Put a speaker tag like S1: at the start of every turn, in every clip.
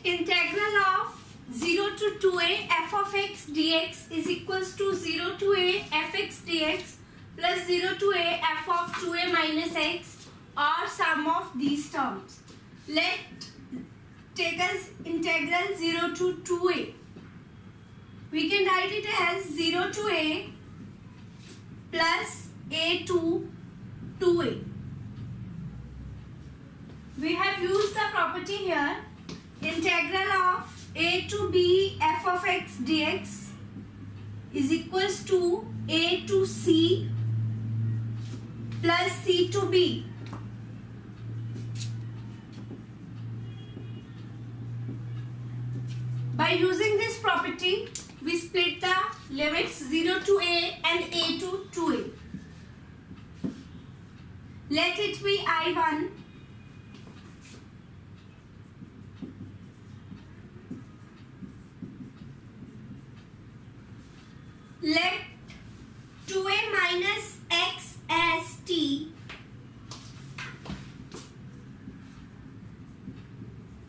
S1: integral of 0 to 2a f of x dx is equals to 0 to a fx dx plus 0 to a f of 2a minus x or sum of these terms. Let take as integral 0 to 2a. We can write it as 0 to a plus a to 2a. We have used the property here, integral of a to b f of x dx is equals to a to c plus c to b. By using this property, we split the limits 0 to a and a to 2a. Let it be I1 let 2a minus x as t.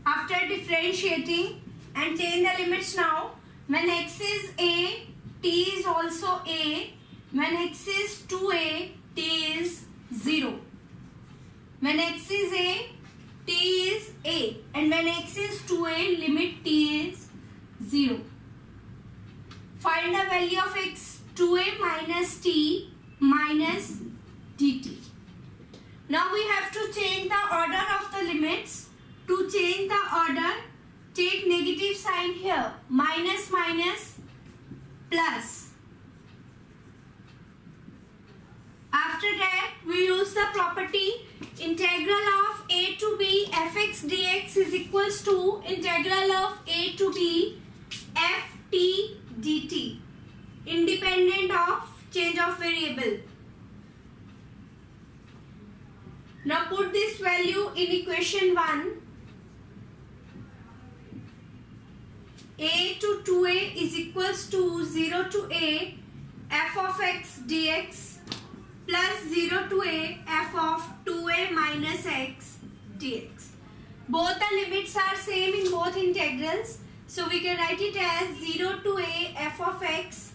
S1: After differentiating and change the limits now, when x is a, t is also a. When x is 2a, t is 0. When x is a, t is a. And when x is 2a, limit t is 0. Find the value of x 2a minus t minus dt. Now we have to change the order of the limits. To change the order, take negative sign here. Minus minus plus. After that, we use the property integral of a to b fx dx is equals to integral of a to b ft dt, independent of change of variable. Now put this value in equation 1. A to 2a is equals to 0 to a f of x dx plus 0 to a f of 2a minus x dx. Both the limits are same in both integrals. So we can write it as 0 to a f of x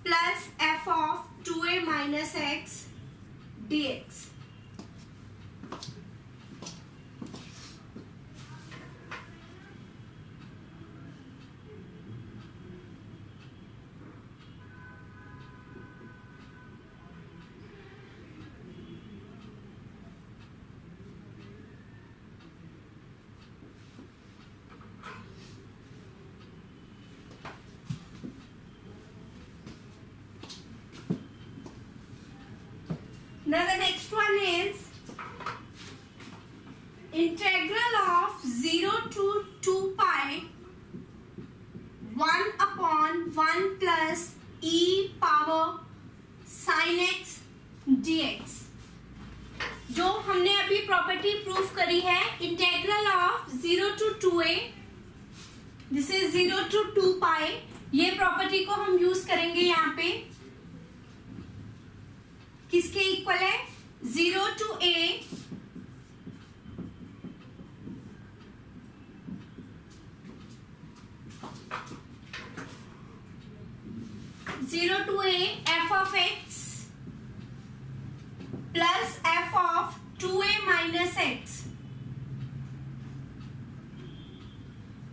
S1: plus f of 2a minus x dx. Now the next one is integral of 0 to 2 pi 1 upon 1 plus e power sin x dx. जो हमने अभी property proof करी है, integral of 0 to 2a, this is 0 to 2 pi. ये property को हम use करेंगे यहाँ पे. किसके इक्वल है? 0 to a f of x plus f of 2a minus x,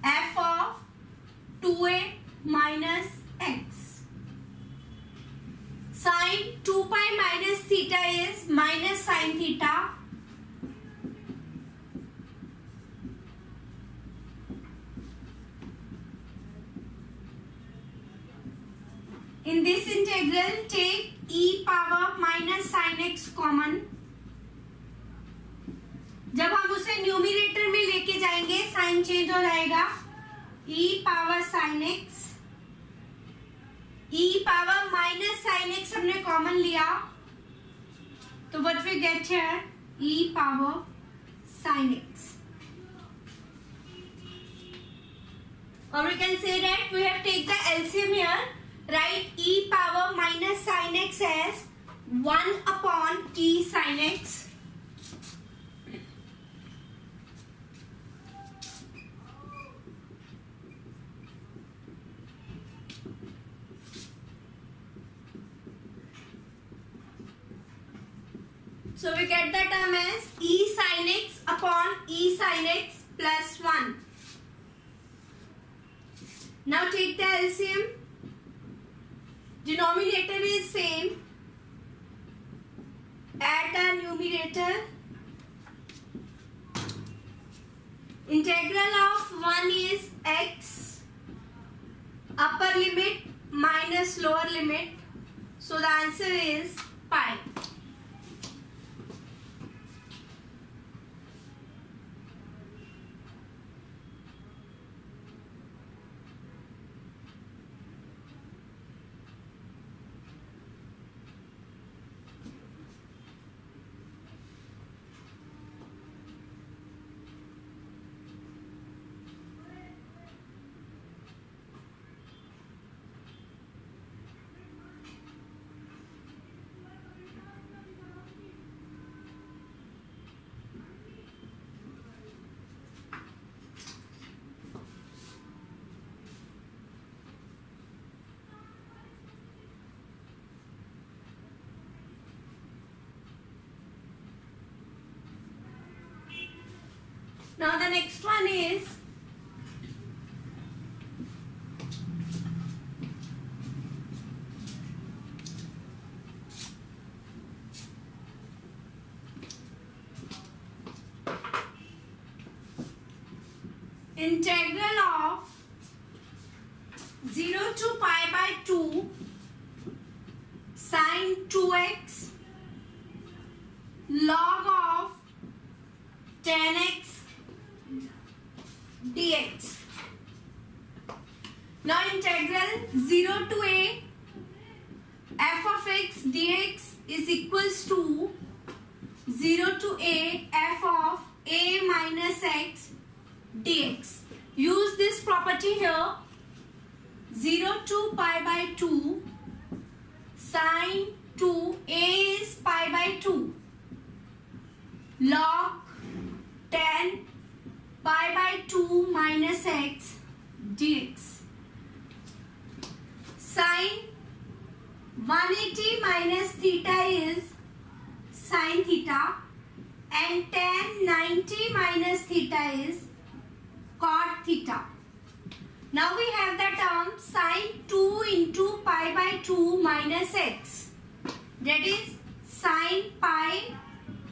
S1: f of 2a minus x. Sin 2 pi minus theta is minus sin theta. In this integral, take e power minus sin x common. जब हम उसे numerator में लेके जाएंगे, sign change हो जाएगा. e power sin x, e power minus sin x हमने common लिया, तो what we get here, e power sin x. Or we can say that we have take the LCM here. Write e power minus sin x as 1 upon t sin x So we get the term as e sin x upon e sin x plus 1. Now take the LCM. Denominator is same. Add the numerator. Integral of 1 is x, upper limit minus lower limit. So the answer is pi. Now the next one is integral of 0 to pi by 2 sin 2x log of 10x dx. Now integral 0 to a f of x dx is equals to 0 to a f of a minus x dx. Use this property here. 0 to pi by 2 sin 2 a is pi by 2 log 10 pi by 2 minus x dx. Sin 180 minus theta is sin theta and tan 90 minus theta is cot theta. Now we have the term sin 2 into pi by 2 minus x, that is sin pi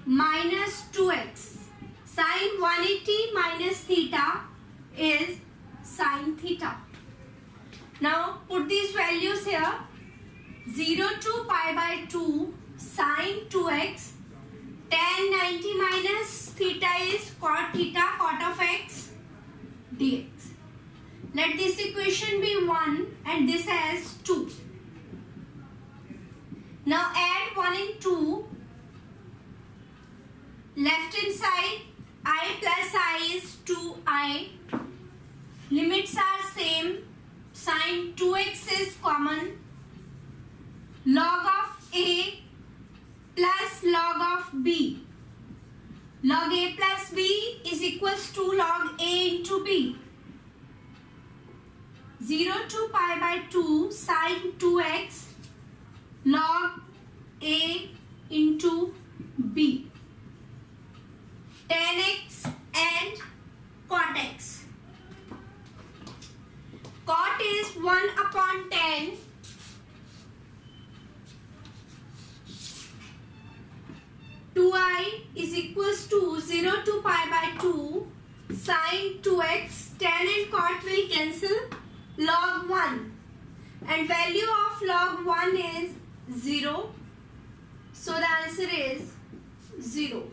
S1: minus 2x. Sin 180 minus theta is sin theta. Now put these values here. 0 to pi by 2 sin 2x, tan 90 minus theta is cot theta, cot of x dx. Let this equation be 1 and this has 2. Now add 1 and 2. Left hand side I plus I is 2I. Limits are same. Sin 2x is common. Log of A plus log of B. Log A plus B is equals to log A into B. 0 to pi by 2 sin 2x log A into B. Tan x and cot x. Cot is 1 upon 10. I is equals to 0 to pi by 2 sin 2x. Tan and cot will cancel. Log 1 and value of log 1 is 0. So the answer is 0.